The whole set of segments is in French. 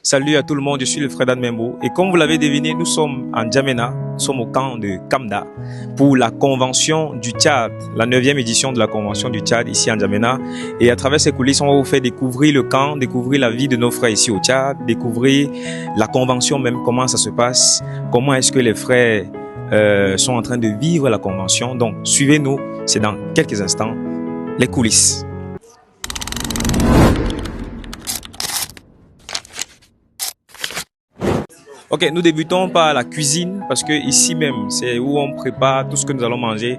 Salut à tout le monde, je suis le frère Dan Membo et comme vous l'avez deviné, nous sommes en Djamena, nous sommes au camp de Kamda pour la convention du Tchad, la 9e édition de la convention du Tchad ici en Djamena. Et à travers ces coulisses, on va vous faire découvrir le camp, découvrir la vie de nos frères ici au Tchad, découvrir la convention même, comment ça se passe, comment est-ce que les frères sont en train de vivre la convention. Donc suivez-nous, c'est dans quelques instants, les coulisses. Ok, nous débutons par la cuisine parce que ici même, c'est où on prépare tout ce que nous allons manger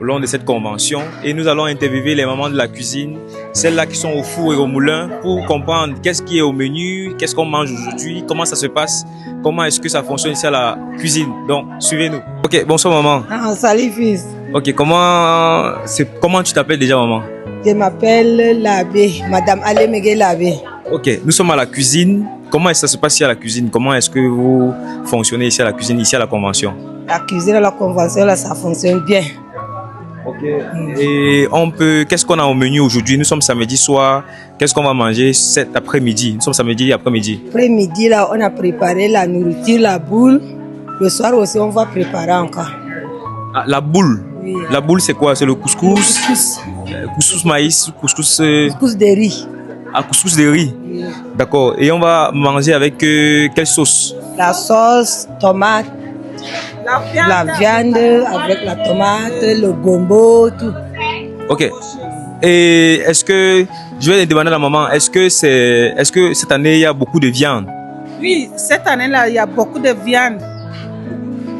au long de cette convention. Et nous allons interviewer les mamans de la cuisine, celles-là qui sont au four et au moulin, pour comprendre qu'est-ce qui est au menu, qu'est-ce qu'on mange aujourd'hui, comment ça se passe, comment est-ce que ça fonctionne ici à la cuisine. Donc, suivez-nous. Ok, bonsoir maman. Ah, salut fils. Ok, comment tu t'appelles déjà maman? Je m'appelle l'abbé, Madame Alémégué l'abbé. Ok, nous sommes à la cuisine. Comment est-ce que ça se passe ici à la cuisine? Comment est-ce que vous fonctionnez ici à la cuisine, ici à la convention? La cuisine à la convention, là, ça fonctionne bien. Ok. Et qu'est-ce qu'on a au menu aujourd'hui? Nous sommes samedi soir. Qu'est-ce qu'on va manger cet après-midi? Nous sommes samedi après-midi. Après-midi, là, on a préparé la nourriture, la boule. Le soir aussi, on va préparer encore. Ah, la boule? Oui. La boule, c'est quoi? C'est le couscous? Couscous maïs, Couscous de riz. Ah, couscous de riz. Oui. D'accord. Et on va manger avec quelle sauce? La sauce, tomate, la viande avec la tomate, le gombo, tout. Ok. Et est-ce que, je vais demander à la maman, est-ce que cette année, il y a beaucoup de viande? Oui, cette année-là, il y a beaucoup de viande.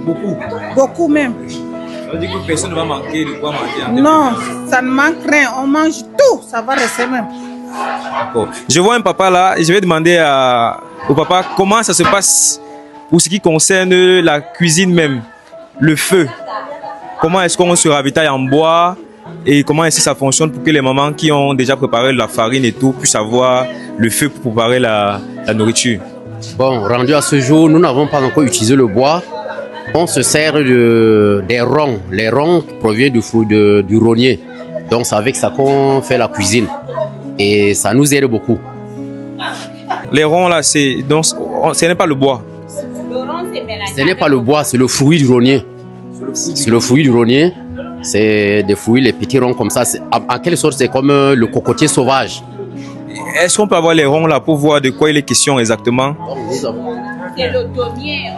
Beaucoup. Beaucoup même. Ça veut dire que personne ne va manquer de quoi manger? Non, ça ne manque rien. On mange tout. Ça va rester même. D'accord. Je vois un papa là et je vais demander au papa comment ça se passe pour ce qui concerne la cuisine même, le feu. Comment est-ce qu'on se ravitaille en bois et comment est-ce que ça fonctionne pour que les mamans qui ont déjà préparé la farine et tout puissent avoir le feu pour préparer la nourriture. Bon, rendu à ce jour, nous n'avons pas encore utilisé le bois. On se sert des ronds. Les ronds proviennent du rognier. Donc c'est avec ça qu'on fait la cuisine. Et ça nous aide beaucoup. Les ronds là, ce n'est pas le bois. Ce n'est pas le bois, c'est le fruit du rognier. C'est le fruit du rognier. C'est des fruits, les petits ronds comme ça. En quelque sorte, c'est comme le cocotier sauvage. Est-ce qu'on peut avoir les ronds là pour voir de quoi il est question exactement? C'est le daumier.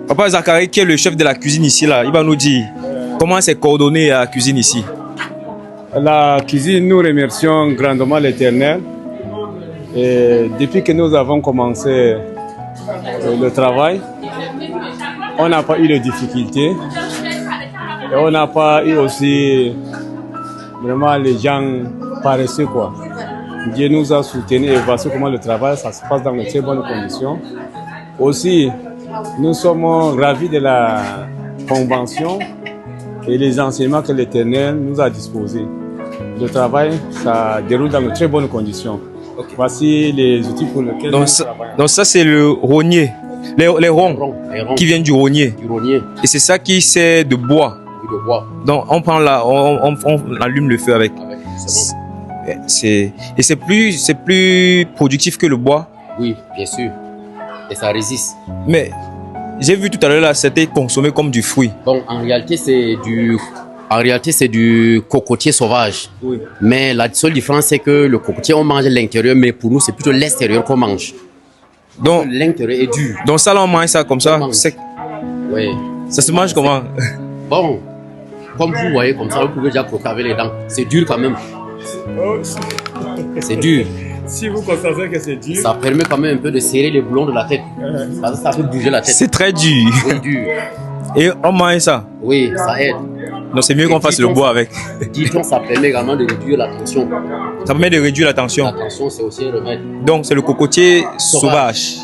Papa Zachary, qui est le chef de la cuisine ici là, il va nous dire comment c'est coordonné la cuisine ici. La cuisine, nous remercions grandement l'Éternel. Et depuis que nous avons commencé le travail, on n'a pas eu de difficultés. Et on n'a pas eu aussi vraiment les gens paresseux, quoi. Dieu nous a soutenus et voici comment le travail, ça se passe dans de très bonnes conditions. Aussi, nous sommes ravis de la convention et les enseignements que l'Éternel nous a disposés. Le travail, ça déroule dans de très bonnes conditions. Okay. Voici les outils pour lesquels nous travaillons. Donc ça, c'est le rognier, les ronds qui viennent du rognier. Et c'est ça qui sert de bois. De bois. Donc on prend on allume le feu avec. Et c'est plus productif que le bois. Oui, bien sûr. Et ça résiste. Mais j'ai vu tout à l'heure là, c'était consommé comme du fruit. Bon, en réalité, c'est du cocotier sauvage. Oui. Mais la seule différence, c'est que le cocotier, on mange l'intérieur, mais pour nous, c'est plutôt l'extérieur qu'on mange. Donc, l'intérieur est dur. Donc ça, là, on mange ça comme ça sec. Oui. Ça se mange comment? Bon, comme vous voyez, comme ça, vous pouvez déjà croquer avec les dents. C'est dur quand même. C'est dur. Si vous constatez que c'est dur, ça permet quand même un peu de serrer les boulons de la tête. Ça fait bouger la tête. C'est très dur. Oui, dur. Et on mange ça? Oui, ça aide. Donc c'est mieux qu'on fasse le bois avec. Dit-on, ça permet également de réduire la tension. Ça permet de réduire la tension. La tension, c'est aussi un remède. Donc c'est le cocotier sauvage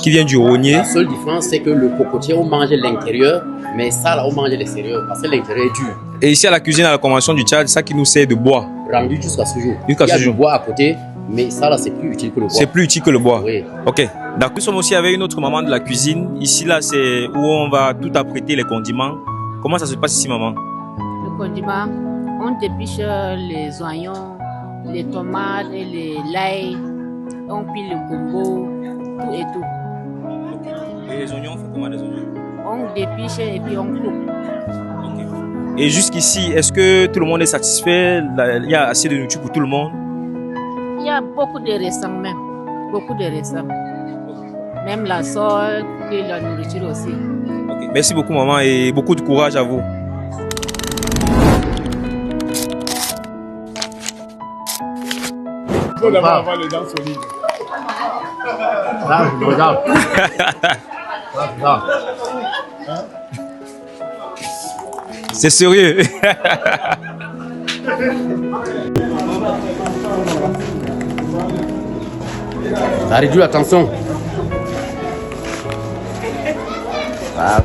qui vient du rognier. La seule différence, c'est que le cocotier, on mange l'intérieur, mais ça, là, on mange l'extérieur, parce que l'intérieur est dur. Et ici à la cuisine, à la convention du Tchad, ça qui nous sert de bois. Rendu jusqu'à ce jour. Il y a du bois à côté, mais ça, là, c'est plus utile que le bois. C'est plus utile que le bois. Oui. Ok. D'accord. Nous sommes aussi avec une autre maman de la cuisine. Ici, là, c'est où on va tout apprêter les condiments. Comment ça se passe ici, maman? Le condiment, on dépêche les oignons, les tomates et l'ail. On pile le gombo, tout et tout. Et les oignons, on fait comment les oignons? On dépiche et puis on coupe. Et jusqu'ici, est-ce que tout le monde est satisfait? Il y a assez de nourriture pour tout le monde? Il y a beaucoup de restants même. Beaucoup de restants. Même la sauce et la nourriture aussi. Okay. Merci beaucoup maman et beaucoup de courage à vous. Il faut d'abord avoir les dents solides. Là, regarde. Là. C'est sérieux. Ça réduit la tension. Ah.